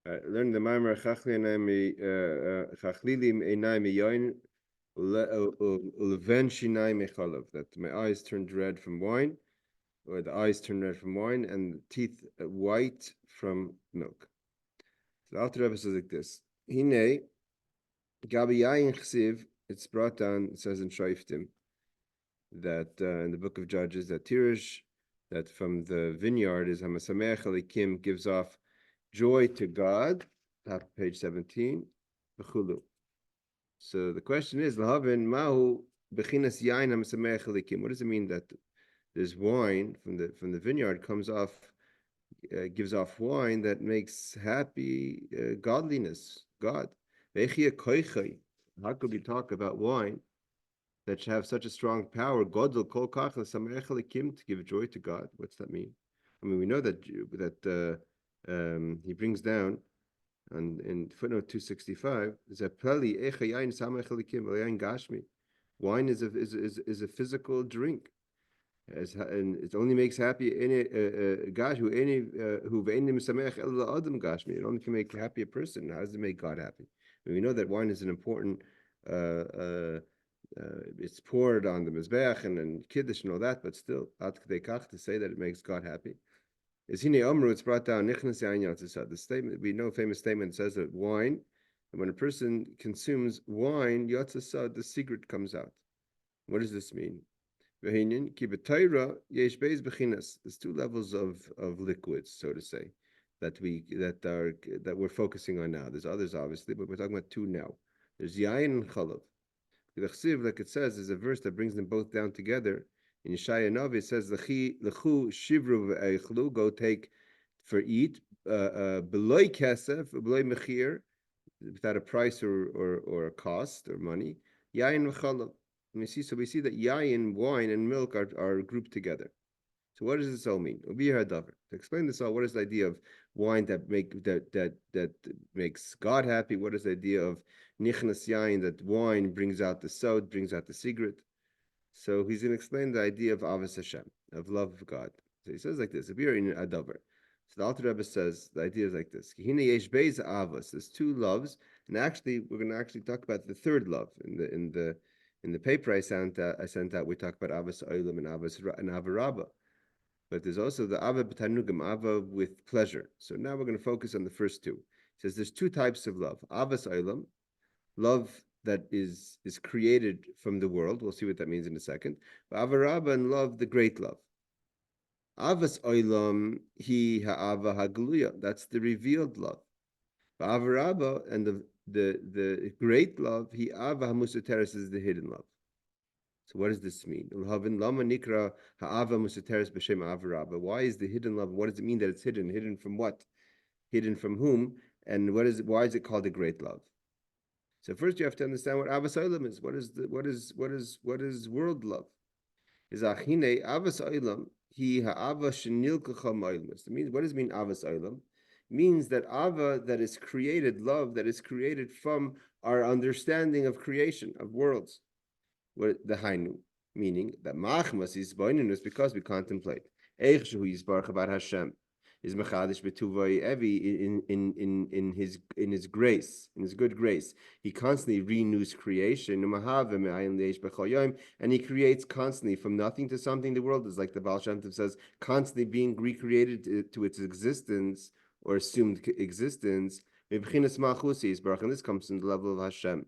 Learn the Maimer Chachlilim Einai Miyoin Uleven Shinai Mechalav, that my eyes turned red from wine, or the eyes turned red from wine, and the teeth white from milk. So the Alter Rebbe says like this: Hine Gabi Yayin Chsiv. It's brought down. It says in Shoftim that in the book of Judges that Tirish, that from the vineyard is Hamasamech Elikim, gives off joy to God. Top page 17. B'chulu. So the question is, Lahavin Mahu Bechinas Yain Hamasamech Elikim. What does it mean that there's wine from the vineyard comes off, gives off wine that makes happy godliness, God? How could we talk about wine that should have such a strong power? Godel kol kach l'sameach elikim, to give joy to God. What's that mean? I mean, we know that he brings down in footnote 265 is a pleli echa yain sameach elikim yain gashmi. Wine is a physical drink, and it only makes happy any gash who ve'enim sameach el adam gashmi. It only can make happy a person. How does it make God happy? I mean, we know that wine is an important. It's poured on the mizbeach and kiddush and all that, but still, to say that it makes God happy. Is hine amru? It's brought down nichnas yain yatzisad. The statement, we know, a famous statement says that wine, and when a person consumes wine, yatzisad, the secret comes out. What does this mean? V'hinyan ki b'Torah yesh beis bechinas. There's two levels of liquids, so to say, that we're focusing on now. There's others obviously, but we're talking about two now. There's yain and chalav. The chsiv, like it says, is a verse that brings them both down together. In Yeshaya Navi, it says, "Lechu shivru v'eichlu," go take for eat, beloy kesef, beloy mechir, without a price or a cost or money. Yain v'chalav. So we see that yain, wine, and milk are grouped together. So what does this all mean? To explain this all, what is the idea of wine that makes God happy? What is the idea of nichnas yain, that wine brings out the sod, brings out the secret? So he's going to explain the idea of Ahavas Hashem, of love of God. So he says like this: if you're in Adavar, so the Alter Rebbe says the idea is like this: There's two loves, and actually we're going to actually talk about the third love in the paper I sent out. We talk about Ahavas Olam and Ahava Raba. But there's also the Ahava BeTaanugim, Ahava with pleasure. So now we're going to focus on the first two. It says there's two types of love: Ahavas Olam, love that is created from the world. We'll see what that means in a second. Ahava Raba, and love, the great love. Ahavas Olam, ha'ava ha'galuya. That's the revealed love. Ahava Raba, and the great love, Ahava ha'musateres, is the hidden love. So what does this mean? Why is the hidden love? What does it mean that it's hidden? Hidden from what? Hidden from whom? And why is it called a great love? So first you have to understand what Ahavas Olam is. What is world love? Is achine Ahavas Olam hi ha'ava shenilkacha ma'ilmus. It means, what does it mean Ahavas Olam? It means that Ava, that is created, love that is created from our understanding of creation, of worlds. What the Hainu, meaning that Machmas is boinus, because we contemplate. Eich shehu yisbarach about Hashem is mechadish betuvay evi in his grace, in his good grace. He constantly renews creation, and he creates constantly from nothing to something. The world is, like the Baal Shem Tov says, constantly being recreated to its existence or assumed existence. And this comes from the level of Hashem,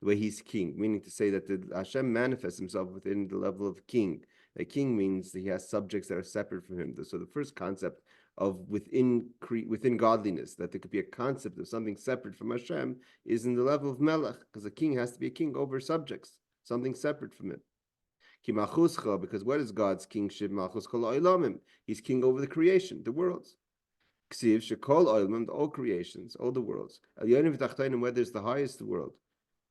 the way he's king, meaning to say that Hashem manifests himself within the level of king. A king means that he has subjects that are separate from him. So the first concept of within godliness, that there could be a concept of something separate from Hashem, is in the level of melech, because a king has to be a king over subjects, something separate from him. Because what is God's kingship? He's king over the creation, the worlds. All creations, all the worlds. Whether it's the highest world,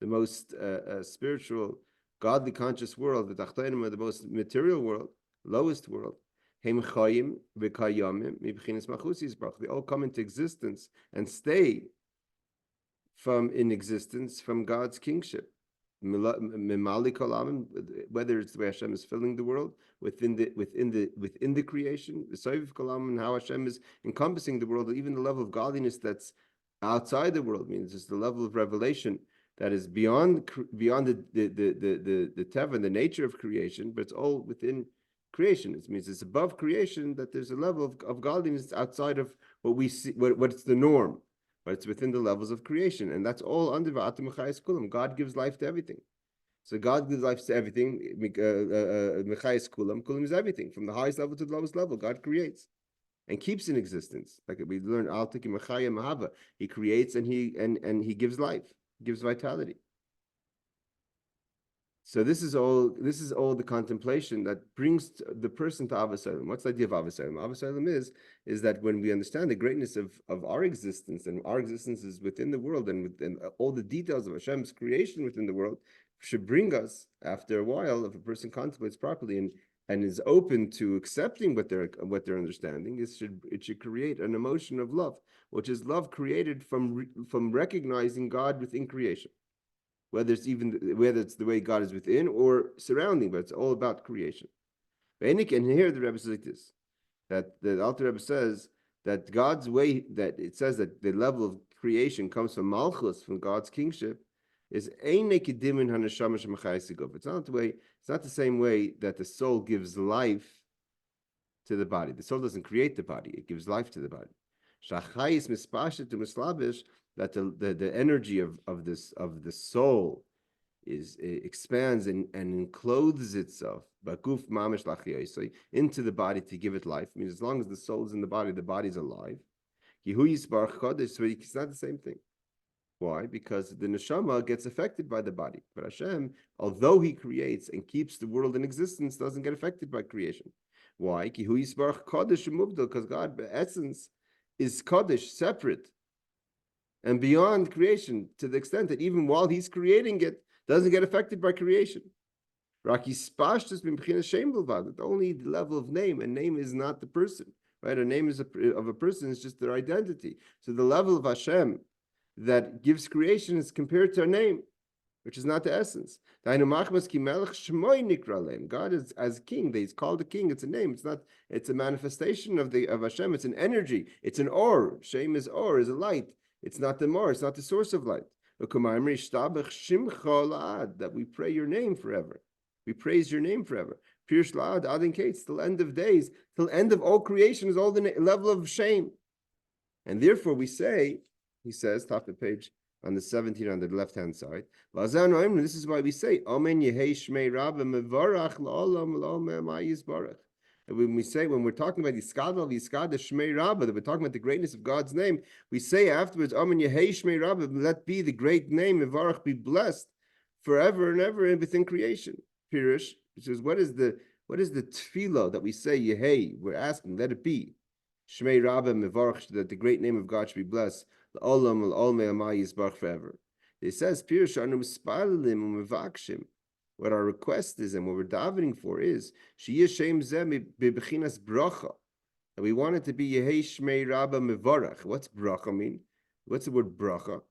the most spiritual, godly, conscious world, the Tachtonim, the most material world, lowest world. They all come into existence and stay in existence from God's kingship. Whether it's the way Hashem is filling the world within the creation, the Soviv Kolam, and how Hashem is encompassing the world, even the level of godliness that's outside the world means it's the level of revelation that is beyond the teva, the nature of creation, but it's all within creation. It means it's above creation, that there's a level of godliness outside of what we see, what's the norm, but it's within the levels of creation, and that's all under v'atem mechayis kulam. God gives life to everything. So God gives life to everything. Mechayis kulam, kulam is everything, from the highest level to the lowest level. God creates and keeps in existence. Like we learn, Al Tiki Mechaya Mahava. He creates and he gives life, gives vitality. So this is all the contemplation that brings the person to Ahavas Olam. What's the idea of Ahavas Olam? Ahavas Olam is that when we understand the greatness of our existence, and our existence is within the world, and within all the details of Hashem's creation within the world, should bring us, after a while, if a person contemplates properly and is open to accepting what they're understanding, it should create an emotion of love, which is love created from recognizing God within creation. Whether it's the way God is within or surrounding, but it's all about creation. And here the Rebbe says like this, that the Alter Rebbe says that God's way, that it says that the level of creation comes from Malchus, from God's kingship, is it's not the same way that the soul gives life to the body. The soul doesn't create the body; it gives life to the body. That the energy of the soul expands and encloses itself into the body to give it life. I mean, as long as the soul is in the body's alive. It's not the same thing. Why? Because the neshama gets affected by the body, but Hashem, although He creates and keeps the world in existence, doesn't get affected by creation. Why? Because God, by essence, is Kaddish, separate and beyond creation, to the extent that even while He's creating it, doesn't get affected by creation. The only level of name, and name is not the person, right? A name of a person is just their identity. So the level of Hashem that gives creation is compared to a name, which is not the essence. God is as king. He's called a king. It's a name. It's a manifestation of Hashem. It's an energy. It's an or. Shem is or, is a light. It's not the mar. It's not the source of light. That we pray your name forever. We praise your name forever. Pirsh la'ad adin kates, till end of days, till end of all creation is all the level of shame. And therefore we say, he says, top of the page on the 17 on the left-hand side, this is why we say, Amen Yehei Shmei Rabba Mevarach La'olam La'olam Yisbarach. And when we're talking about Yiskada Shmei Rabba, that we're talking about the greatness of God's name, we say afterwards, Amen Yehei Shmei Rabba, let be the great name, Mevarach, be blessed forever and ever and within creation. Pirish, which is what is the tefillah that we say, Yehei, we're asking, let it be. Shmei Rabba Mevarach, that the great name of God should be blessed. Olam al Yisbarach forever. It says, what our request is and what we're davening for is bracha. And we want it to be Yehei Shmei Rabba Mevarach. What's bracha mean? What's the word bracha?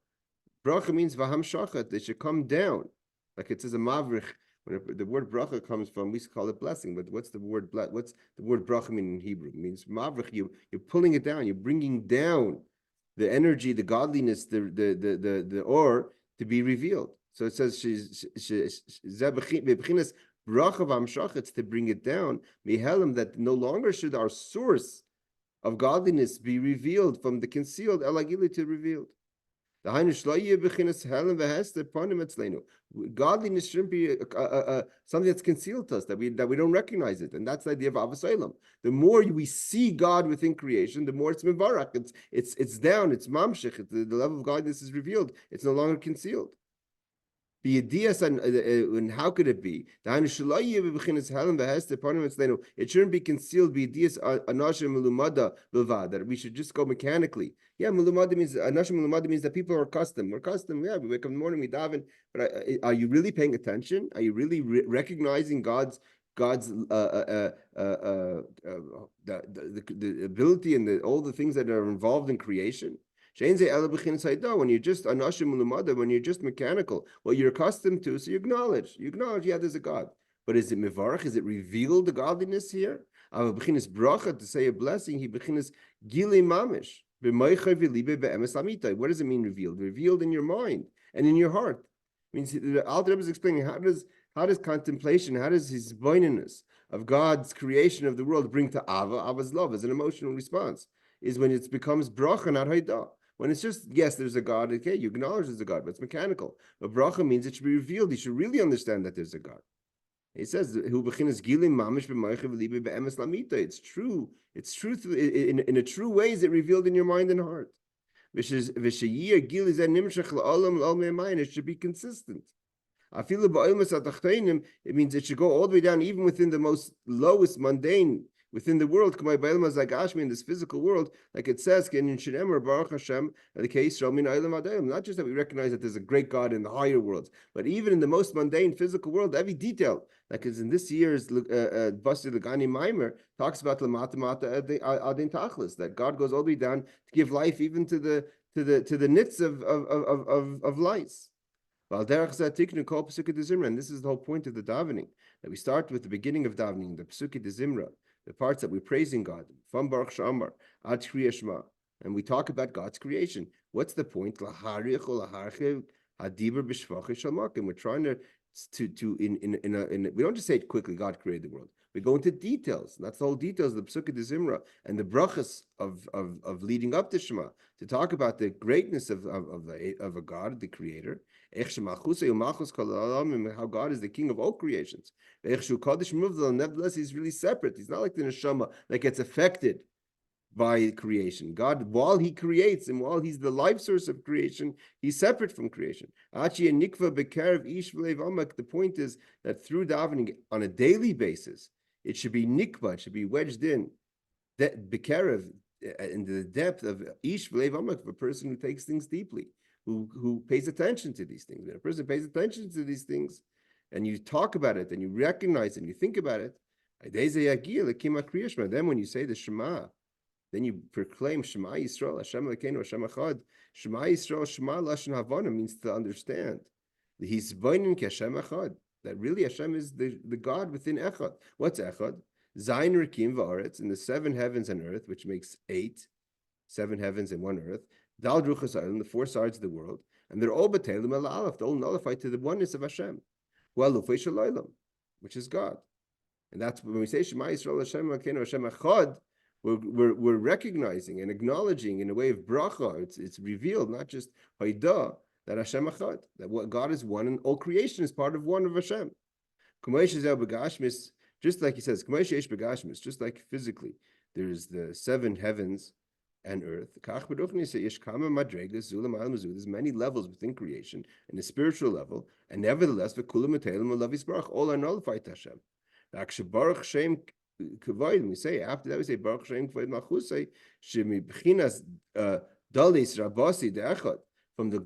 Bracha means v'ham shachat. They should come down. Like it says a mavrich. When the word bracha comes from, we call it blessing. But what's the word bracha mean in Hebrew? It means mavrich. You're pulling it down. You're bringing down the energy, the godliness, the or to be revealed. So it says it's to bring it down. That no longer should our source of godliness be revealed from the concealed elagili to revealed. Godliness shouldn't be something that's concealed to us, that we don't recognize it, and that's the idea of Ahavas Olam. The more we see God within creation, the more it's mevarach. It's down. It's mamshich. The level of godliness is revealed. It's no longer concealed. And how could it be? It shouldn't be concealed that we should just go mechanically. Yeah, mulumada means that people are accustomed. We're accustomed. Yeah, we wake up in the morning, we daven. But are you really paying attention? Are you really recognizing God's the ability and all the things that are involved in creation? When you're just when you're just mechanical, what you're accustomed to, so you acknowledge, yeah, there's a God. But is it mevarach? Is it revealed the godliness here? To say a blessing, he bechinas gili mamish. What does it mean revealed? Revealed in your mind and in your heart. It means the Alter Rebbe is explaining how does contemplation, how does his boinenness of God's creation of the world bring to Ava's love as an emotional response? Is when it becomes bracha, not haidah. When it's just, yes, there's a God, okay, you acknowledge there's a God, but it's mechanical. But bracha means it should be revealed. You should really understand that there's a God. He says, it's true. It's true in a true way. Is it revealed in your mind and heart? It should be consistent. It means it should go all the way down, even within the most lowest mundane within the world, in this physical world, like it says, not just that we recognize that there's a great God in the higher worlds, but even in the most mundane physical world, every detail, like is in this year's Basti Lagani Maimer, talks about that God goes all the way down to give life even to the nits of lice. And this is the whole point of the davening, that we start with the beginning of davening, the Pesukei de Zimra, the parts that we're praising God from Baruch Shamar ad Kriya Shema, and we talk about God's creation. What's the point? We're trying to we don't just say it quickly. God created the world. We go into details. That's the whole details of the Pesukei de Zimra and the brachas of leading up to Shema, to talk about the greatness of a God, the Creator. How God is the King of all creations. Nevertheless, He's really separate. He's not like the neshama that gets affected by creation. God, while He creates and while He's the life source of creation, He's separate from creation. The point is that through davening on a daily basis, it should be nikva, it should be wedged in that bekarev, into the depth of ish v'leiv amak, of a person who takes things deeply, who pays attention to these things. When a person pays attention to these things, and you talk about it, and you recognize it, and you think about it, then when you say the Shema, then you proclaim Shema Yisrael, Hashem Elokeinu, Hashem Echad. Shema Yisrael, Shema Lashon Havana means to understand. He's boinin ki Hashem Echad. That really Hashem is the God within Echad. What's Echad? Zayin Rikim v'aretz, in the 7 heavens and earth, which makes 8, 7 heavens and 1 earth. Dal Druchas Olam, the 4 sides of the world, and they're all b'teilim el alaf, they're all nullified to the oneness of Hashem. Well, Lufei Shalaylam, which is God, and that's when we say Shema Yisrael, Hashem Elokeinu, Hashem Echad. We're recognizing and acknowledging in a way of bracha. It's revealed, not just haidah, that Hashem Echad, that what God is one and all creation is part of one of Hashem. Just like he says, just like physically, there's the 7 heavens and earth. There's many levels within creation and the spiritual level, and nevertheless, all are nullified to Hashem. We say after that, we say Baruch Shem Kavod Malchusay Shemibchinas Dalis Rabasi De'echad, from the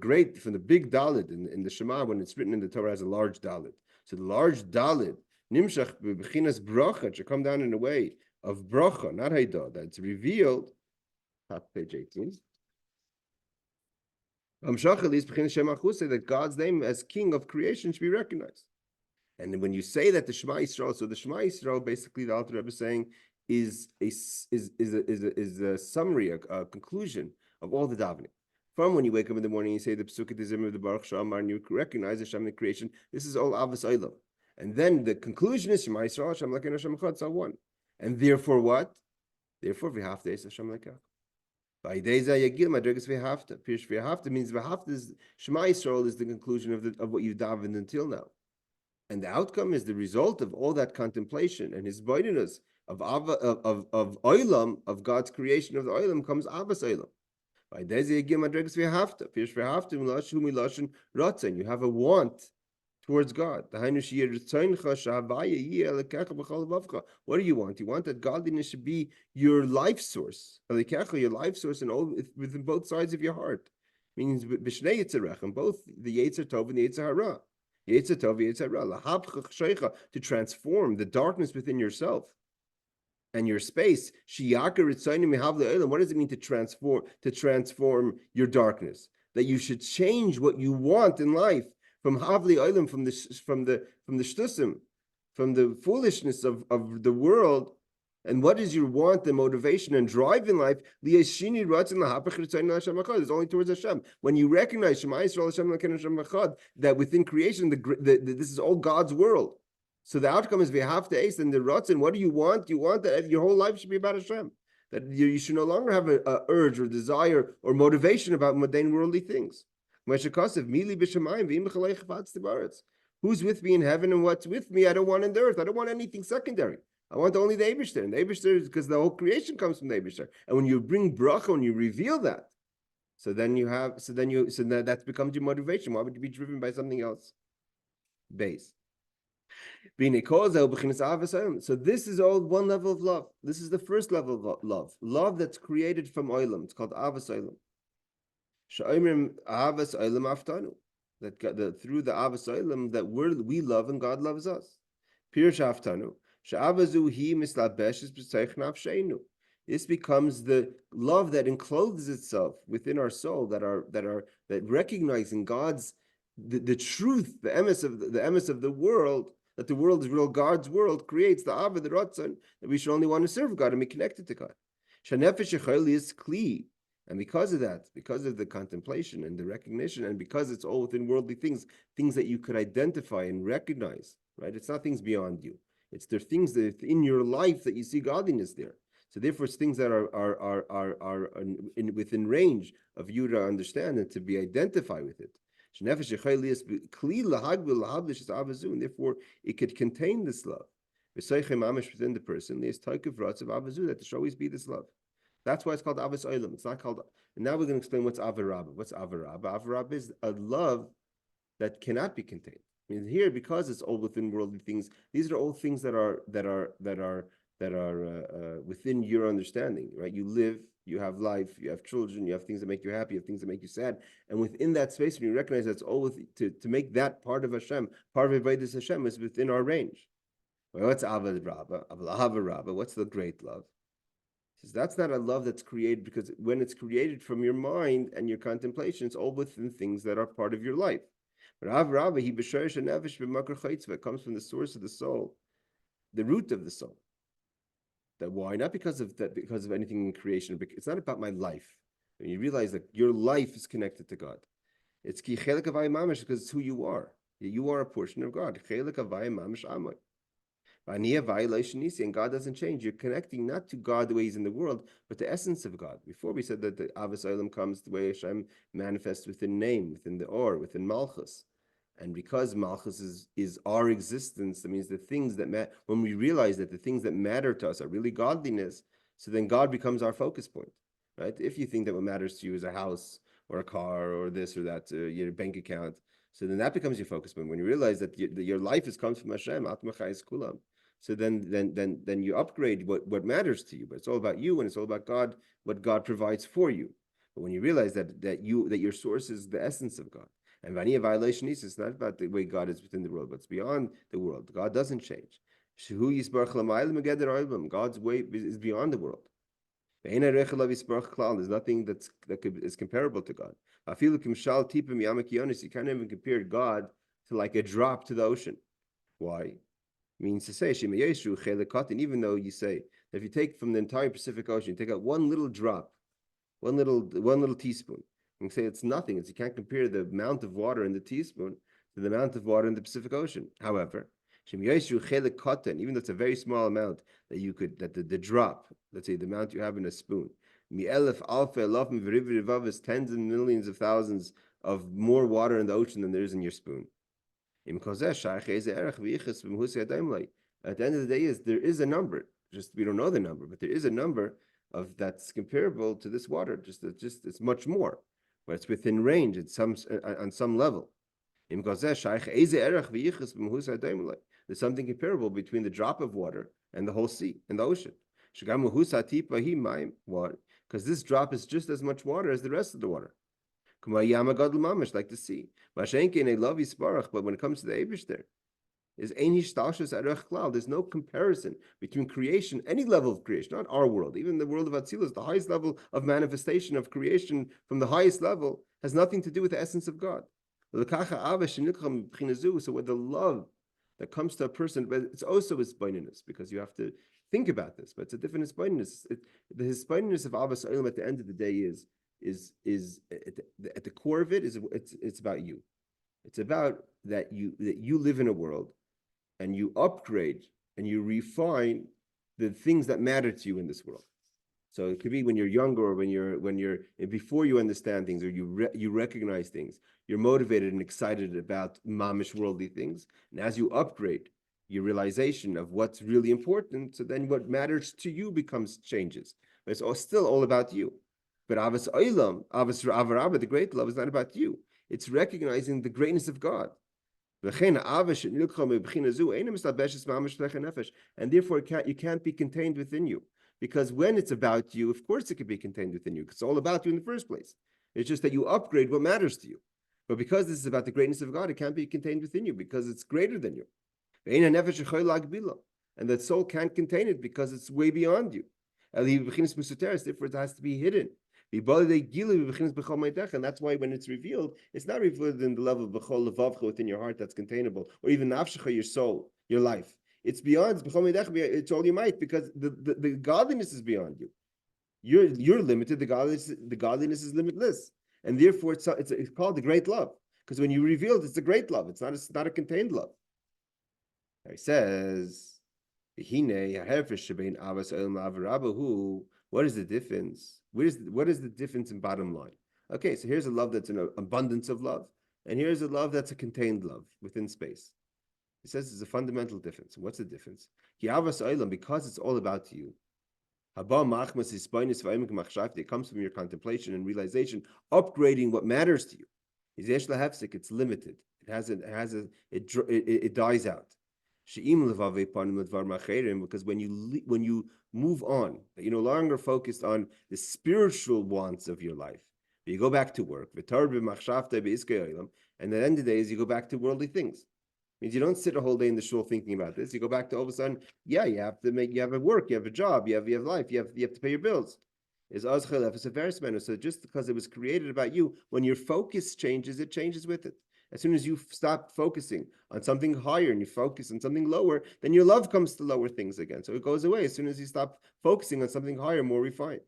big Dalit in the Shema, when it's written in the Torah as a large Dalit. So the large Dalit Nimshach B'chinas Bracha should come down in a way of Bracha, not Haidah, that's revealed. Top page 18. That God's name as King of creation should be recognized. And when you say that the Shema Yisrael, so the Shema Yisrael, basically the Alter Rebbe is saying, is a summary, a conclusion of all the davening. From when you wake up in the morning, you say the Pesukei de Zimra of the Baruch Shamar, and you recognize Hashem, the creation. This is all Ahavas Olam. And then the conclusion is Shema Yisrael, Hashem Elokeinu, Hashem Echad, so one. And therefore what? Therefore, v'hafta es Hashem Elokeinu. V'idei yagil madregas v'hafta. Pirush v'hafta means v'hafta is Shema Yisrael is the conclusion of what you've davened until now. And the outcome is the result of all that contemplation and his boinenness of Olam, of God's creation of the Olam, comes Ahavas Olam. And you have a want towards God. What do you want? You want that godliness should be your life source. Your life source in all within both sides of your heart. Means b'shnei yitzarech, both the Yetzer Tov and the Yetzer Hara. To transform the darkness within yourself and your space. What does it mean to transform your darkness? That you should change what you want in life from havli olam, from the shtusim, from the foolishness of the world, And what is your want and motivation and drive in life? There's only towards Hashem. When you recognize Shema Yisrael Hashem Elokeinu Echad, that within creation, this is all God's world. So the outcome is we have to ace and the Ratzin. What do you want? You want that your whole life should be about Hashem. That you should no longer have a urge or desire or motivation about mundane worldly things. Who's with me in heaven and what's with me? I don't want on the earth. I don't want anything secondary. I want only the Eibishter. And the Eibishter is because the whole creation comes from the Eibishter. And when you bring bracha, when you reveal that, that becomes your motivation. Why would you be driven by something else? Base. So this is all one level of love. This is the first level of love. Love that's created from Olam. It's called Ahavas Olam. Ahavas Olam aftanu. That through the Ahavas Olam that we love and God loves us. Pirush aftanu. This becomes the love that encloses itself within our soul, that recognizing God's the truth, the emes of the world, that the world is real. God's world creates the Ava, the Ratzon, that we should only want to serve God and be connected to God. Is kli, and because of that, because of the contemplation and the recognition, and because it's all within worldly things that you could identify and recognize, right? It's not things beyond you. It's there things that in your life that you see godliness there. So therefore, it's things that are within range of you to understand and to be identified with it. And therefore, it could contain this love. Within the person, there's taikuv ratzav avazu, that there should always be this love. That's why it's called Ahavas Olam. It's not called. And now we're going to explain what's Ahava Raba. What's Ahava Raba? Ahava Raba is a love that cannot be contained. I mean, here, because it's all within worldly things, these are all things that are within your understanding, right? You live, you have life, you have children, you have things that make you happy, you have things that make you sad, and within that space, when you recognize that's all to make that part of Hashem, part of Avodas Hashem, is within our range. Well, what's Ahava Raba? Ahava Raba. What's the great love? He says that's not a love that's created, because when it's created from your mind and your contemplation, it's all within things that are part of your life. But Ahava Raba, he b'shorish hanevesh b'makar chaytzva, comes from the source of the soul, the root of the soul. That why? Not because of anything in creation. It's not about my life. When you realize that your life is connected to God, it's ki chelik havai mamish, because it's who you are. You are a portion of God. Chelik havai mamish amoy. And God doesn't change. You're connecting not to God the way He's in the world, but the essence of God. Before we said that the Ahavas Olam comes the way Hashem manifests within name, within the Or, within Malchus. And because Malchus is our existence, that means the things that matter, when we realize that the things that matter to us are really godliness, so then God becomes our focus point, right? If you think that what matters to you is a house or a car or this or that, your bank account, so then that becomes your focus point. When you realize that your life comes from Hashem, Atmacha is Kulam, so then you upgrade what matters to you, but it's all about you and it's all about God, what God provides for you. But when you realize that your source is the essence of God. And Vaniya violation is not about the way God is within the world, but it's beyond the world. God doesn't change. God's way is beyond the world. There's nothing that is comparable to God. You can't even compare God to like a drop to the ocean. Why? Means to say, even though you say that if you take from the entire Pacific Ocean, you take out one little drop, one little teaspoon, and say it's nothing. You can't compare the amount of water in the teaspoon to the amount of water in the Pacific Ocean. However, even though it's a very small amount that the drop, let's say the amount you have in a spoon, is tens and millions of thousands of more water in the ocean than there is in your spoon. At the end of the day, there is a number. Just we don't know the number, but there is a number of that's comparable to this water. Just it's much more, but it's within range. It's on some level. There's something comparable between the drop of water and the whole sea and the ocean. Why? Because this drop is just as much water as the rest of the water. Like the sea. But when it comes to the Eibishter, there's no comparison between creation, any level of creation, not our world, even the world of Atzilus, the highest level of manifestation of creation from the highest level has nothing to do with the essence of God. So with the love that comes to a person, but it's also his bindiness, because you have to think about this, but it's a different hispainus. The hispainus of Ahavas Olam at the end of the day is at the core of it is it's about you. It's about that you live in a world and you upgrade and you refine the things that matter to you in this world. So it could be when you're younger, or when you're before you understand things, or you recognize things. You're motivated and excited about mamish worldly things, and as you upgrade your realization of what's really important, so then what matters to you changes. But it's still all about you. But Ahavas Olam, Ahava Raba, the great love, is not about you. It's recognizing the greatness of God. And therefore, you can't be contained within you. Because when it's about you, of course it can be contained within you. It's all about you in the first place. It's just that you upgrade what matters to you. But because this is about the greatness of God, it can't be contained within you because it's greater than you. And that soul can't contain it because it's way beyond you. Therefore, it has to be hidden. And that's why when it's revealed, it's not revealed in the level of b'chol levavcha within your heart that's containable, or even nafshecha, your soul, your life. It's beyond. It's all you might, because the godliness is beyond you. You're limited. The godliness is limitless, and therefore it's called the great love. Because when you reveal it, it's a great love. It's not a contained love. He says, what is the difference? What is the difference in bottom line? Okay, so here's a love that's an abundance of love, and here's a love that's a contained love within space. He says there's a fundamental difference. What's the difference? Because it's all about you. It comes from your contemplation and realization, upgrading what matters to you. It's limited. It dies out. Because when you move on, you're no longer focused on the spiritual wants of your life. You go back to work, and at the end of the day is you go back to worldly things. Means you don't sit a whole day in the shul thinking about this. You go back to all of a sudden, you have a work, you have a job, you have life, you have to pay your bills. So just because it was created about you, when your focus changes, it changes with it. As soon as you stop focusing on something higher and you focus on something lower, then your love comes to lower things again. So it goes away as soon as you stop focusing on something higher, more refined.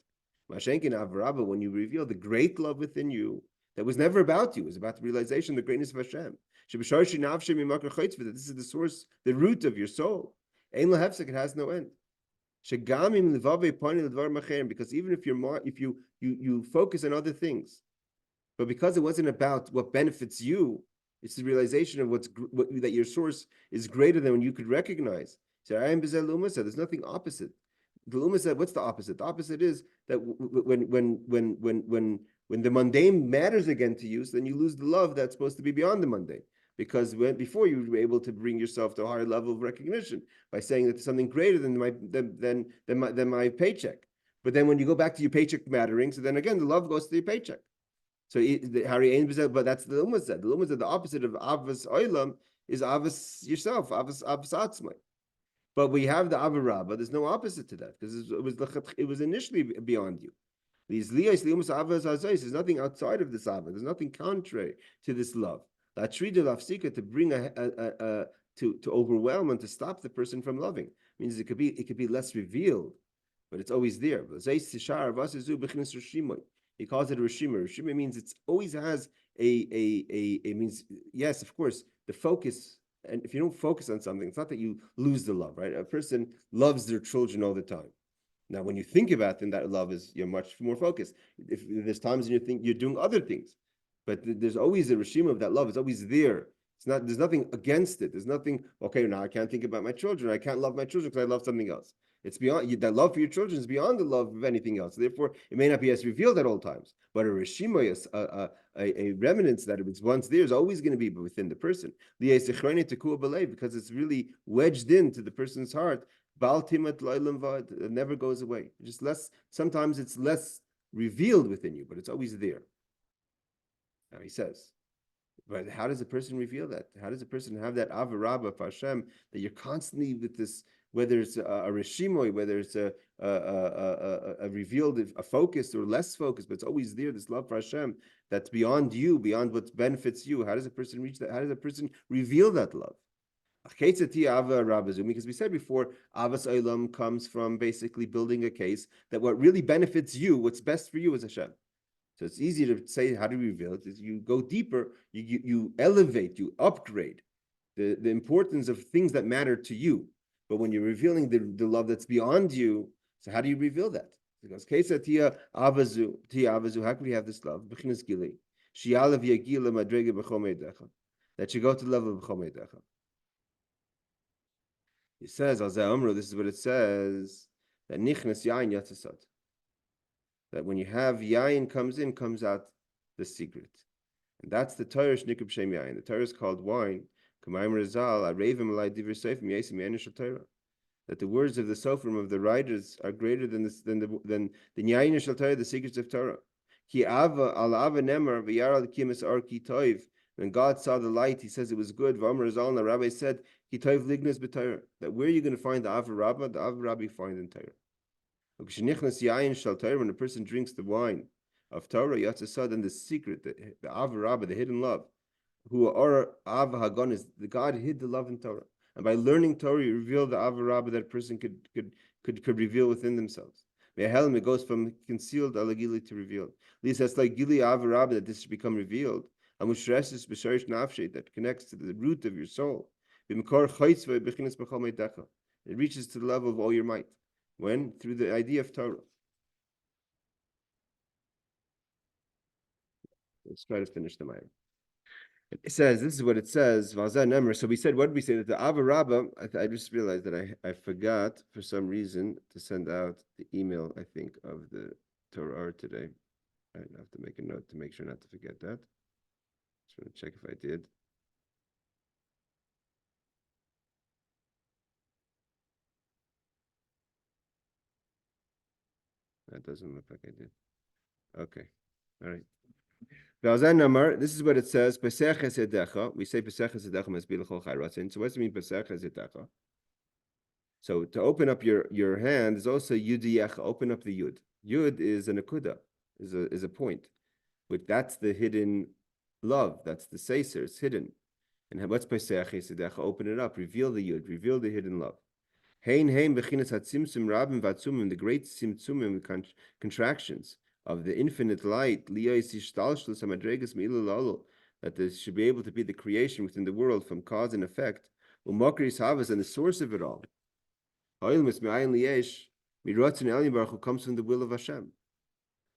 When you reveal the great love within you, that was never about you, it was about the realization, the greatness of Hashem. That this is the source, the root of your soul. It has no end. Because even if you focus on other things, but because it wasn't about what benefits you, it's the realization of that your source is greater than you could recognize. So there's nothing opposite. The Luma said, what's the opposite? The opposite is that when the mundane matters again to you, so then you lose the love that's supposed to be beyond the mundane. Because before you were able to bring yourself to a higher level of recognition by saying that there's something greater than my paycheck. But then when you go back to your paycheck mattering, so then again the love goes to your paycheck. So but that's the Luma said. The Luma said the opposite of Ahavas Olam is Ahavas yourself, Ahavas Atzmai. But we have the Ahava Raba. There's no opposite to that because it was initially beyond you. There's nothing outside of this Ahava. There's nothing contrary to this love. To bring to overwhelm and to stop the person from loving means it could be less revealed, but it's always there. He calls it a Rishima. Rishima means it always has it means, yes, of course, the focus. And if you don't focus on something, it's not that you lose the love, right? A person loves their children all the time. Now, when you think about them, that love you're much more focused. If there's times when you think you're doing other things, but there's always a Rishima of that love. It's always there. There's nothing against it. There's nothing, okay, now I can't think about my children. I can't love my children because I love something else. It's beyond that love for your children is beyond the love of anything else. Therefore, it may not be as revealed at all times, but a reshima, a remnants that it was once there is always going to be within the person. Because it's really wedged into the person's heart. It never goes away. Just less. Sometimes it's less revealed within you, but it's always there. Now he says. But how does a person reveal that? How does a person have that Ahava Raba of Hashem that you're constantly with this, whether it's a reshimoy, whether it's a revealed, a focused or less focused, but it's always there, this love for Hashem that's beyond you, beyond what benefits you. How does a person reach that? How does a person reveal that love? Because we said before, Ahavas Olam comes from basically building a case that what really benefits you, what's best for you is Hashem. So it's easy to say, how do you reveal it? Is you go deeper, you elevate, you upgrade the importance of things that matter to you. But when you're revealing the love that's beyond you, so how do you reveal that? Because Kesa Tia Avazu, how can we have this love? Bechinas Gili. Shialav Yagila Madrega Bechomedecha. That you go to the level of Bechomedecha. It says, this is what it says, that Nichnas Yain Yatzasad. That when you have Yain comes out the secret. And that's the Torah Shnikub Shem Yain. The Torah is called wine. That the words of the Sofrim of the writers are greater than the Yain Shel Torah, the secrets of Torah. When God saw the light, He says it was good. The Rabbi said, that where are you going to find the Ahava Raba? The Ahava Raba you find in Torah. When a person drinks the wine of Torah, Yatzasad, and the secret, the Ahava Raba, the hidden love, who are Ahava Hagon, is the God hid the love in Torah, and by learning Torah, you reveal the Ahava Raba that a person could reveal within themselves. It goes from concealed alagili to revealed. At least that's like Gili Ahava Raba, that this should become revealed. That connects to the root of your soul. It reaches to the level of all your might. When? Through the idea of Torah. Let's try to finish the Ma'ir. It says, this is what it says. So we said, what did we say? That the Ahava Raba, I just realized that I forgot for some reason to send out the email, I think, of the Torah Or today. I have to make a note to make sure not to forget that. Just want to check if I did. That doesn't look like I did. Okay. All right. This is what it says. We say Pesach Esedecha must be l'chol chai ratzin. So what does it mean Pesach Esedecha? So to open up your hand is also Yudiyech. Open up the Yud. Yud is an akuda, is a point. But that's the hidden love. That's the seiser. It's hidden. And what's Pesach Esedecha? Open it up. Reveal the Yud. Reveal the hidden love. Hein bechinas hatzimtzum rabim vatzumim, the great simtzumim contractions of the infinite light, that there should be able to be the creation within the world from cause and effect, and the source of it all. Comes from the will of Hashem.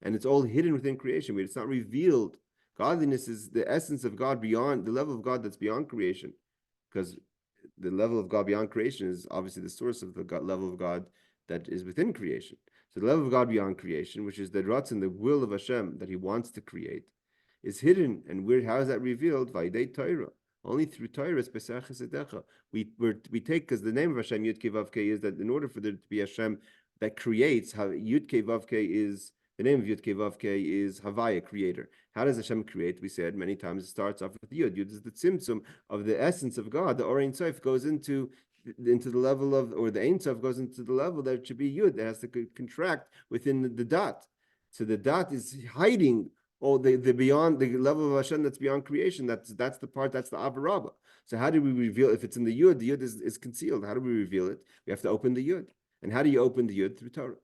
And it's all hidden within creation. It's not revealed. Godliness is the essence of God beyond, the level of God that's beyond creation. Because the level of God beyond creation is obviously the source of the level of God that is within creation. So the level of God beyond creation, which is the Ratzon, the will of Hashem that He wants to create, is hidden. And how is that revealed? Vaidei Torah. Only through Torah is Pesach Esedecha. We take, because the name of Hashem Yud Kei Vav Kei is that in order for there to be Hashem that creates, how Yud Kei Vav Kei is, the name of Yud Kei Vav Kei is Havaya, creator. How does Hashem create? We said many times it starts off with Yud. Yud is the tzimtzum of the essence of God. The Or Ein Sof goes into the level of, or the Ein Sof goes into the level that it should be Yud. It has to contract within the dot. So the dot is hiding all the beyond the level of Hashem that's beyond creation. That's the part, that's the Ahava Raba. So how do we reveal, if it's in the Yud is concealed. How do we reveal it? We have to open the Yud. And how do you open the Yud? Through Torah.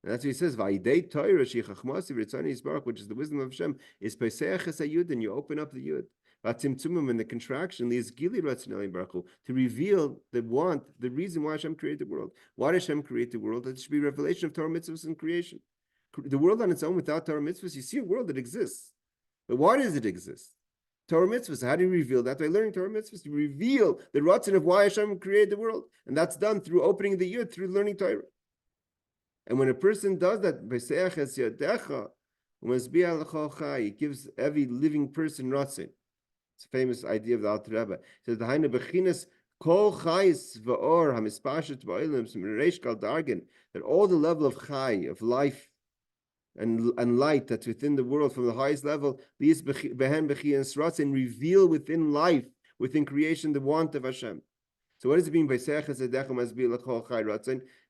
And that's what he says, Va'idei Torah she'chachmasi v'ritzani yisbarach, which is the wisdom of Hashem, is Pesach es Yud, and you open up the Yud. V'atzimtzumim, and the contraction, li's gili ratzani baruch, to reveal the want, the reason why Hashem created the world. Why did Hashem create the world? That it should be revelation of Torah mitzvahs and creation. The world on its own without Torah mitzvahs, you see a world that exists. But why does it exist? Torah mitzvahs. How do you reveal that? By learning Torah mitzvahs. You reveal the ratzon of why Hashem created the world. And that's done through opening the Yud, through learning Torah. And when a person does that, it gives every living person ratzon. It's a famous idea of the Alter Rebbe. It says, "D'hainu bechinas kol chayis v'or hamispashet ba'olam reish kal dargen," that all the level of chay, of life and light that's within the world from the highest level, and reveal within life, within creation, the want of Hashem. So what does it mean by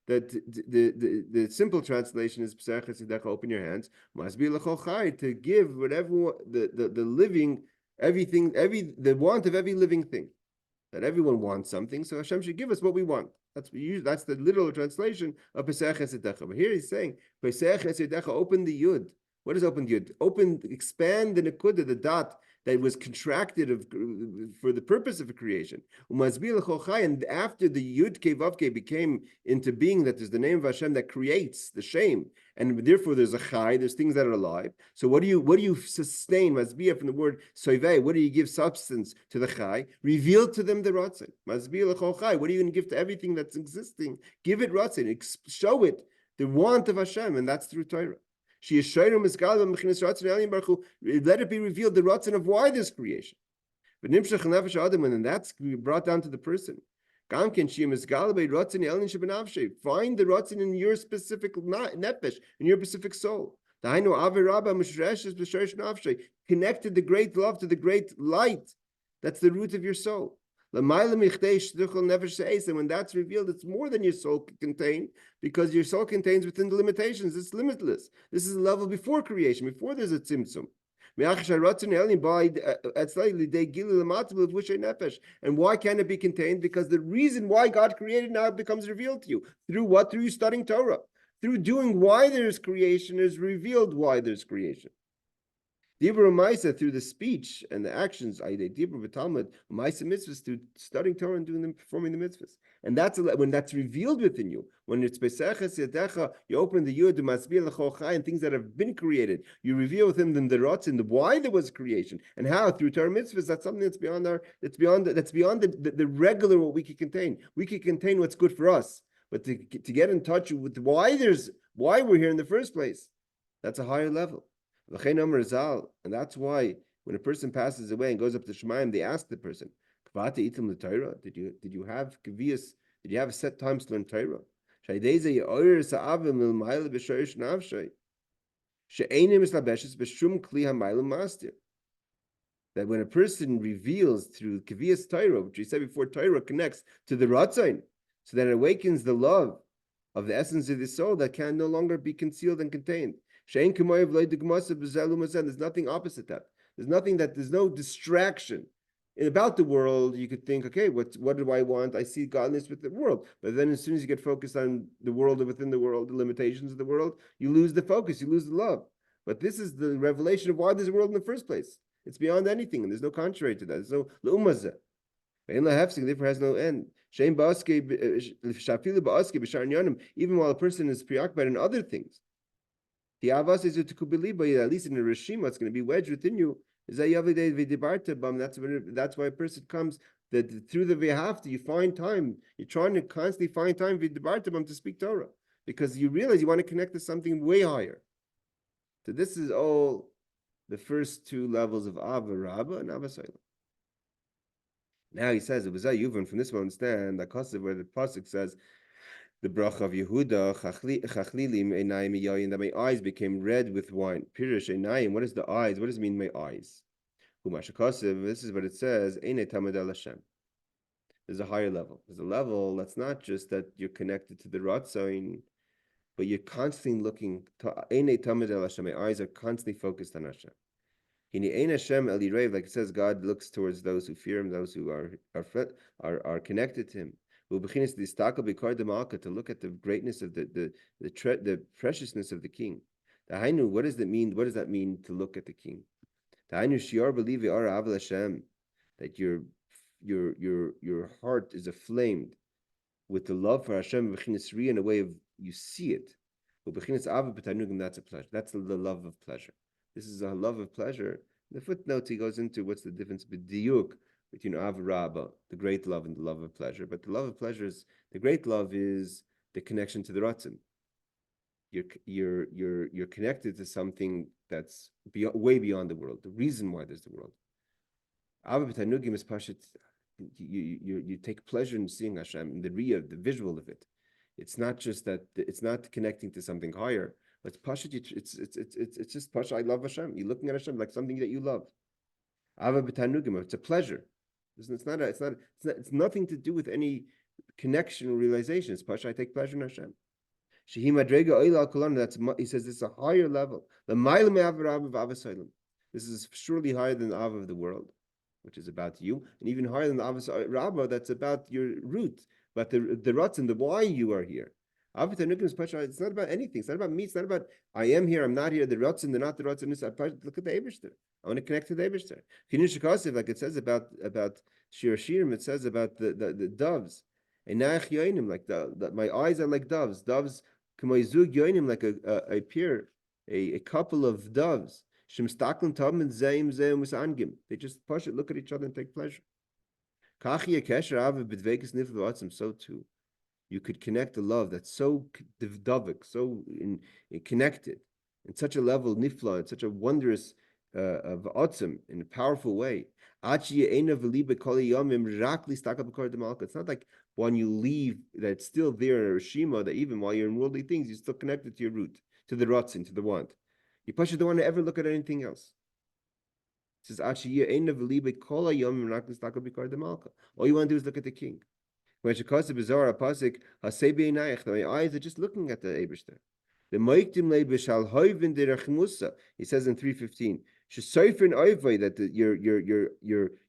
that the simple translation is open your hands, to give whatever the living, everything, the want of every living thing. that everyone wants something, so Hashem should give us what we want. That's the literal translation of Pesach Esedecha. But here he's saying, Pesach Esedecha, open the Yud. What is open the Yud? Expand the Nekuda, the dot that was contracted for the purpose of a creation. And after the Yud Ke Vav Ke became into being, that is the name of Hashem that creates the shame, and therefore there's a chai, there's things that are alive. So what do you sustain? Masbiyah from the word soivei. What do you give substance to the chai? Reveal to them the ratzin. Masbiyah l'chol chai. What are you going to give to everything that's existing? Give it ratzin. Show it the want of Hashem, and that's through Torah. Let it be revealed the ratzin of why there's creation. And that's brought down to the person. Find the ratzin in your specific nefesh, in your specific soul. Connected the great love to the great light. That's the root of your soul. And when that's revealed, it's more than your soul can contain, because your soul contains within the limitations. It's limitless. This is a level before creation, before there's a tzimtzum. And why can it be contained? Because the reason why God created now becomes revealed to you. Through what? Through you studying Torah. Through doing why there's creation is revealed why there's creation. Dibur Maisa, through the speech and the actions, Dibur B'Talmud, Maisa mitzvahs, through studying Torah and performing the mitzvahs. And that's when that's revealed within you. When it's Pesach Yadecha, you open the Yud, Masbiyah l'chol chai, and things that have been created. You reveal within them the ratzin, the why there was creation, and how through Torah mitzvahs. That's something that's beyond the regular what we can contain. We can contain what's good for us, but to get in touch with why we're here in the first place, that's a higher level. And that's why when a person passes away and goes up to Shemayim, they ask the person, did you have kavias? Did you have set times to learn Torah? That when a person reveals through kavias Torah, which we said before, Torah connects to the Ratzain, so that it awakens the love of the essence of the soul that can no longer be concealed and contained. There's nothing opposite that. There's no distraction. About the world, you could think, okay, what do I want? I see godliness with the world. But then as soon as you get focused on the world or within the world, the limitations of the world, you lose the focus, you lose the love. But this is the revelation of why there's a world in the first place. It's beyond anything, and there's no contrary to that. There's no l'umazeh. Therefore has no end. Even while a person is preoccupied in other things. The Ahavas is at least in a Rishima, it's going to be wedged within you. That's why a person comes, that through the V'ahavta, you find time. You're trying to constantly find time to speak Torah, because you realize you want to connect to something way higher. So this is all the first two levels of Ahava Raba and Ahavas Olam. Now he says, from this we understand that where the pasuk says, the bracha of Yehuda, chachlilim einayim yayin, that my eyes became red with wine. Pirush einayim, what is the eyes? What does it mean, my eyes? This is what it says, einay tamad el Hashem. There's a higher level. There's a level that's not just that you're connected to the Ratzain, but you're constantly looking to einay tamad el Hashem. My eyes are constantly focused on Hashem. Hini ein Hashem el yirev, like it says, God looks towards those who fear Him, those who are connected to Him. To look at the greatness of the preciousness of the king. What does that mean? What does that mean to look at the king? That your heart is aflamed with the love for Hashem in a way of you see it. Ahavas BeTaanugim, that's a pleasure. That's the love of pleasure. This is a love of pleasure. In the footnotes he goes into what's the difference between Ahava Raba, the great love, and the love of pleasure. But the love of pleasure is, the great love is the connection to the Ratzin. You're connected to something that's way beyond the world. The reason why there's the world. Ahava BeTaanugim is pashut. You take pleasure in seeing Hashem, the riyah, the visual of it. It's not just that. It's not connecting to something higher. But it's pashut. It's just pashut. I love Hashem. You're looking at Hashem like something that you love. Ahava BeTaanugim, it's a pleasure. It's nothing to do with any connection or realization. It's pasha, I take pleasure in Hashem. Shehi madrega oila kolana. That's, he says this is a higher level. The ma'ila me'Ahava Raba v'Ahavas Olam. This is surely higher than the Ahava of the world. which is about you, and even higher than the Ahavas Raba, that's about your root, but the Ratzon, the why you are here. Ahava BeTaanugim is Pasha. It's not about anything. It's not about me. It's not about I am here, I'm not here. The Ratzon, they're not the Ratzon. Look at the Eibishter. I want to connect to the Eibishter. Like it says about Shir Shirim, it says about the doves. And like my eyes are like doves. Doves, like a pair, a couple of doves. They just push it, look at each other, and take pleasure. So too, you could connect a love that's so davik, so connected, in such a level nifla, in such a wondrous of atzim, in a powerful way. It's not like when you leave that it's still there in a Rishima, that even while you're in worldly things, you're still connected to your root, to the ratzin, to the want. You don't want to ever look at anything else. It says, all you want to do is look at the king. When she calls the bizarre pasuk, my eyes are just looking at the Eibishter. The moiktim leibe shall hoivin derechmusa. He says in 3:15, shesoifin oivay, that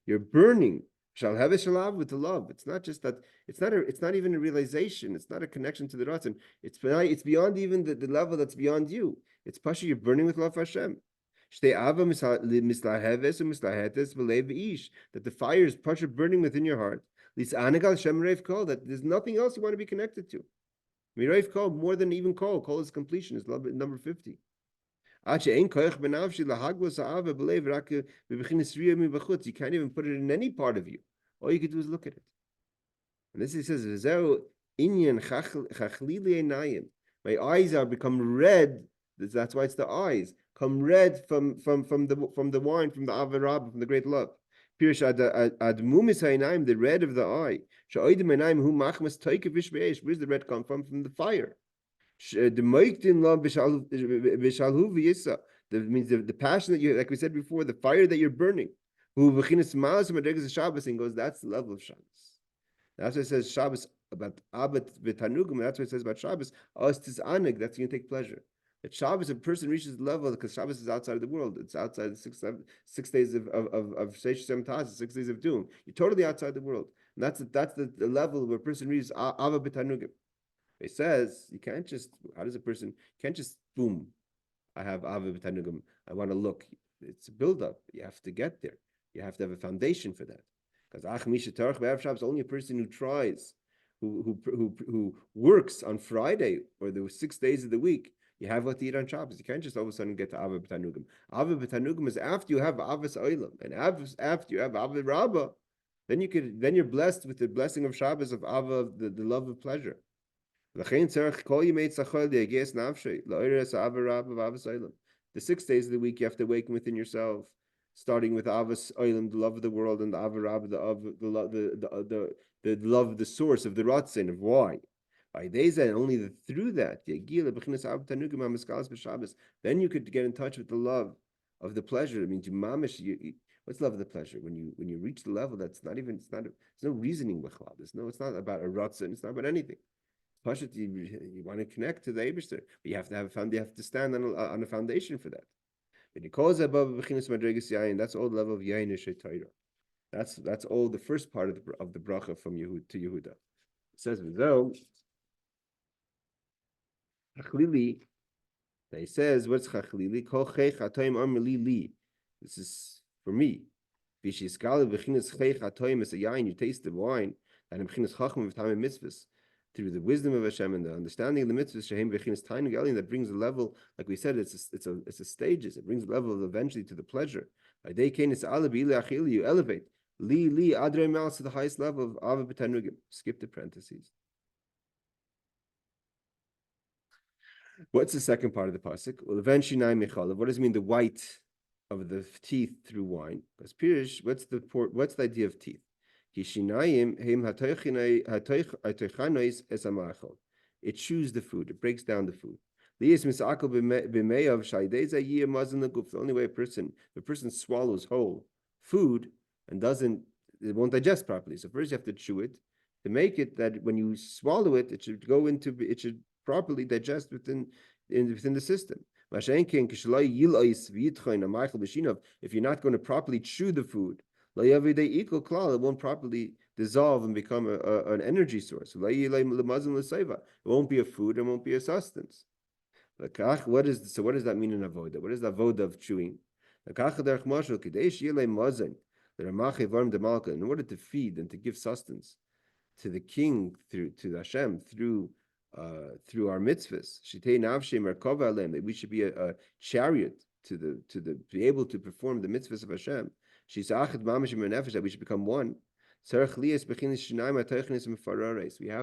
you're burning shall have a shalav with the love. It's not just that. It's not even a realization. It's not a connection to the ratzon. It's beyond even the level that's beyond you. It's pasha, you're burning with love for Hashem. That the fire is pasha burning within your heart. That there's nothing else you want to be connected to. Mireif kol, more than even kol. Kol is completion, is number 50. You can't even put it in any part of you. All you can do is look at it. And this he says, my eyes are become red. That's why it's the eyes. Come red from the wine, from the Ahava Raba, from the great love. Pirish ad mumis ha'inayim, the red of the eye. Sha'oidim ha'inayim hu machmas toikev v'shveish. Where's the red come from? From the fire. The moiktin love b'shalhu v'yisa. That means the passion that you, like we said before, the fire that you're burning. Who v'chinas malas v'madregas Shabbos, and goes, that's the level of Shabbos. That's what it says Shabbos about Ahavas BeTaanugim. That's what it says about Shabbos. As tizanig, that's going to take pleasure. At Shabbos, a person reaches the level, because Shabbos is outside of the world. It's outside the 6 days of Sheish Shem Taz, 6 days of doom. You're totally outside the world. And that's the level where a person reaches Ahava BeTaanugim. It says you can't just. How does a person can't just boom? I have Ahava BeTaanugim. I want to look. It's a build-up. You have to get there. You have to have a foundation for that. Because Shabbos, only a person who tries, who works on Friday or the 6 days of the week. You have what to eat on Shabbos. You can't just all of a sudden get to Ahava BeTaanugim. Ahava BeTaanugim is after you have Ahavas Olam, and after you have Ahava Raba, then you're blessed with the blessing of Shabbos, of Ahava, the love of pleasure. The 6 days of the week you have to awaken within yourself, starting with Ahavas Olam, the love of the world, and the Ahava Raba, the love, the source of the ratzin, of why. By days and only through that, then you could get in touch with the love of the pleasure. It means what's love of the pleasure? When you reach the level that's not even, there's no reasoning with love. It's not about a ratzin. It's not about anything. Pashut, you want to connect to the Eibishter, but you have to stand on a foundation for that. When it calls above Bechinas Madregas Yayin, that's all the level of Yayin Torah. That's all the first part of the bracha from Yehud to Yehuda. It says though Chachlili, that he says, what's Chachlili? Kol Chech Atoim Amrli Li. This is for me. Vishiskal Bechinas Chech Atoim is a Yayin. You taste the wine, and Bechinas Chacham V'Tamim Mitzvahs, through the wisdom of Hashem and the understanding of the mitzvahs, Shehem Bechinas Taanug Elin, that brings a level, like we said, it's a stages. It brings a level eventually to the pleasure. By day Kenis Alabi Achili, you elevate. Li Adrei Mal to the highest level of Ahava BeTaanugim. Skip the parentheses. What's the second part of the pasuk? Well, eventually what does it mean, the white of the teeth through wine? Because Pirish, what's the idea of teeth? It chews the food, it breaks down the food. The only way the person swallows whole food and it won't digest properly. So first you have to chew it to make it that when you swallow it, it should properly digest within the system. If you're not going to properly chew the food, It won't properly dissolve and become an energy source. It won't be a food, it won't be a sustenance. What does that mean in avoda? What is the avoda of chewing? In order to feed and to give sustenance to the king to Hashem through our mitzvahs, that we should be a chariot to be able to perform the mitzvahs of Hashem. That we should become one. We have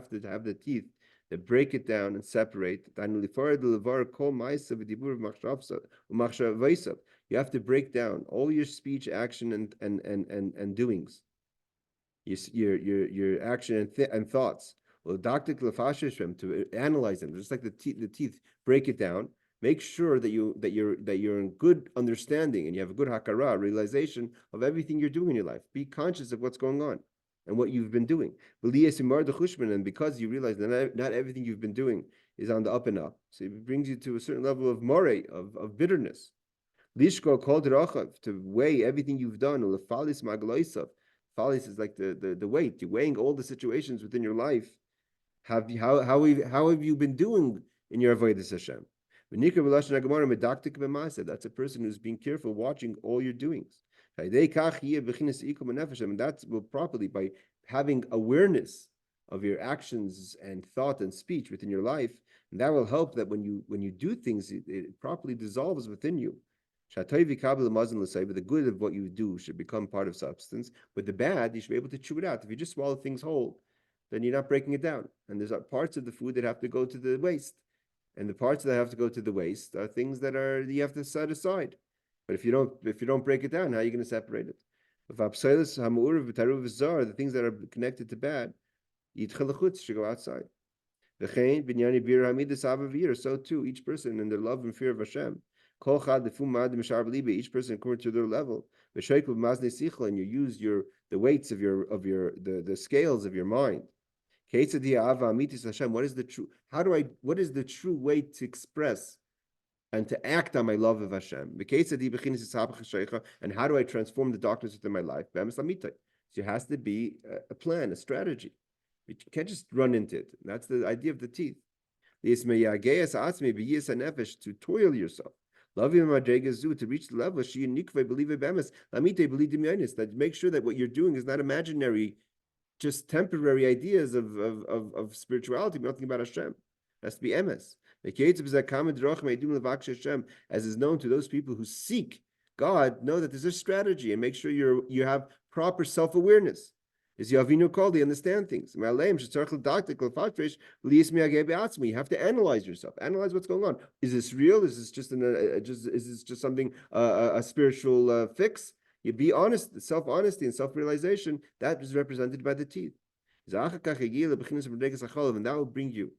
to have the teeth that break it down and separate. You have to break down all your speech, action, and doings, your action and thoughts. Well, to analyze them, just like the teeth break it down. Make sure that you're in good understanding and you have a good hakara, realization of everything you're doing in your life. Be conscious of what's going on and what you've been doing. And because you realize that not everything you've been doing is on the up and up, so it brings you to a certain level of more, of bitterness. Lishko called rachav, to weigh everything you've done. Falis magloisav. Falis is like the weight. You're weighing all the situations within your life. How have you been doing in your avodas Hashem? That's a person who's being careful, watching all your doings. And that will properly, by having awareness of your actions and thought and speech within your life, and that will help that when you do things, it properly dissolves within you. But the good of what you do should become part of substance. But the bad, you should be able to chew it out. If you just swallow things whole, then you're not breaking it down. And there's parts of the food that have to go to the waste. And the parts that have to go to the waste are things that you have to set aside. But if you don't break it down, how are you going to separate it? The things that are connected to bad, should go outside. So too, each person in their love and fear of Hashem. Each person according to their level. And you use the weights of the scales of your mind. What is the true? What is the true way to express and to act on my love of Hashem? And how do I transform the darkness within my life? So it has to be a plan, a strategy. You can't just run into it. That's the idea of the teeth. To toil yourself. To reach the level that make sure that what you're doing is not imaginary, just temporary ideas of spirituality, but nothing about Hashem. It has to be emes. As is known to those people who seek God, know that there's a strategy and make sure you have proper self-awareness. Is Yavinu called? They understand things. You have to analyze yourself. Analyze what's going on. Is this real? Is this just something a spiritual fix? You be honest. Self-honesty and self-realization, that is represented by the teeth. And that will bring you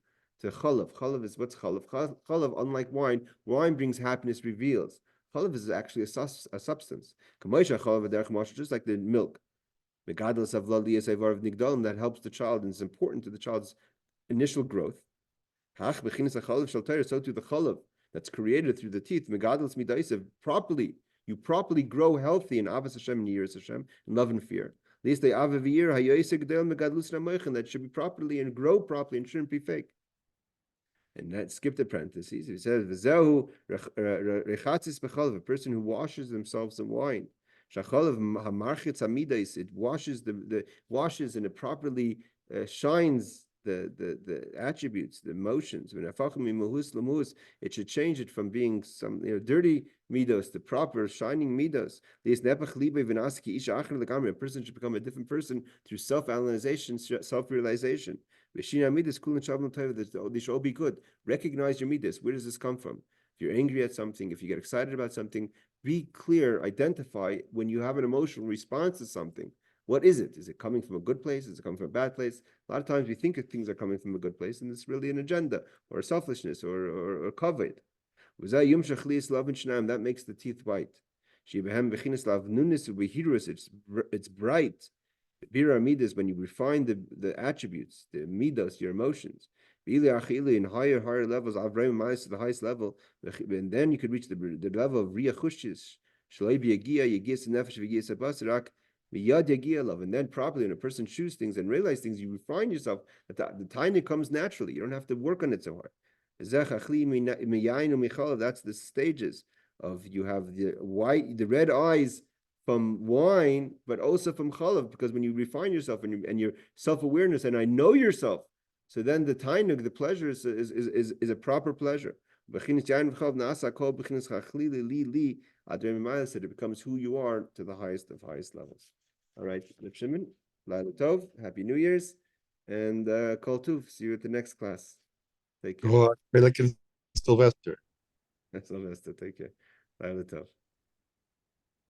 to chalav. Chalav is what's chalav? Chalav, unlike wine brings happiness, reveals. Chalav is actually a substance. Just like the milk. That helps the child and is important to the child's initial growth. So too the chalav that's created through the teeth. You properly grow healthy in Ahavas Hashem and Yiras Hashem, in love and fear. That should be properly and grow properly and shouldn't be fake. And that skipped the parentheses. It says, a person who washes themselves in wine. It washes and it properly shines the attributes, the emotions. It should change it from being some dirty midos to proper shining midos. A person should become a different person through self-analyzation, self-realization. They should all be good. Recognize your midas. Where does this come from? If you're angry at something, if you get excited about something, be clear, identify when you have an emotional response to something. What is it? Is it coming from a good place? Is it coming from a bad place? A lot of times we think things are coming from a good place, and it's really an agenda or a selfishness or kavod. That makes the teeth white. It's bright. Bira midas, when you refine the attributes, the midas, your emotions. In higher levels, the highest level, and then you could reach the level of riyah chushis. And then properly, when a person chooses things and realizes things, you refine yourself, that the taina comes naturally. You don't have to work on it so hard. That's the stages of, you have the red eyes from wine, but also from chalav, because when you refine yourself and your self-awareness, and I know yourself, so then the tainug, the pleasure is a proper pleasure. It becomes who you are to the highest of highest levels. All right, Reb Shimon, Laila Tov, Happy New Year's, and Kol Tuv. See you at the next class. Take care. Like Sylvester. Sylvester, take care. Laila Tov.